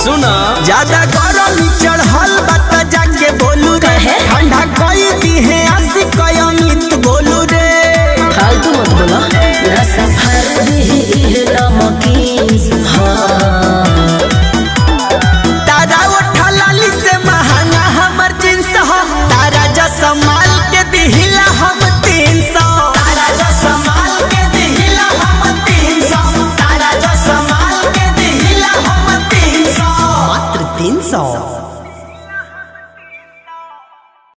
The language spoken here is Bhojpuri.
सुना ज्यादा गरम चढ़ल बात जाके बोलू रे, ठंडा कोई दी है आसी कोई अमित बोलू रे। फालतू मत बोला ना सफर दी नमकीन तारा उठा लाली से महंगा हमर जींस हो, तारा जो संभाल के दिहिला हम 300, तारा जो संभाल के दिहिला हम 300, तारा जो संभाल के दिहिला हम 300, मात्र 300।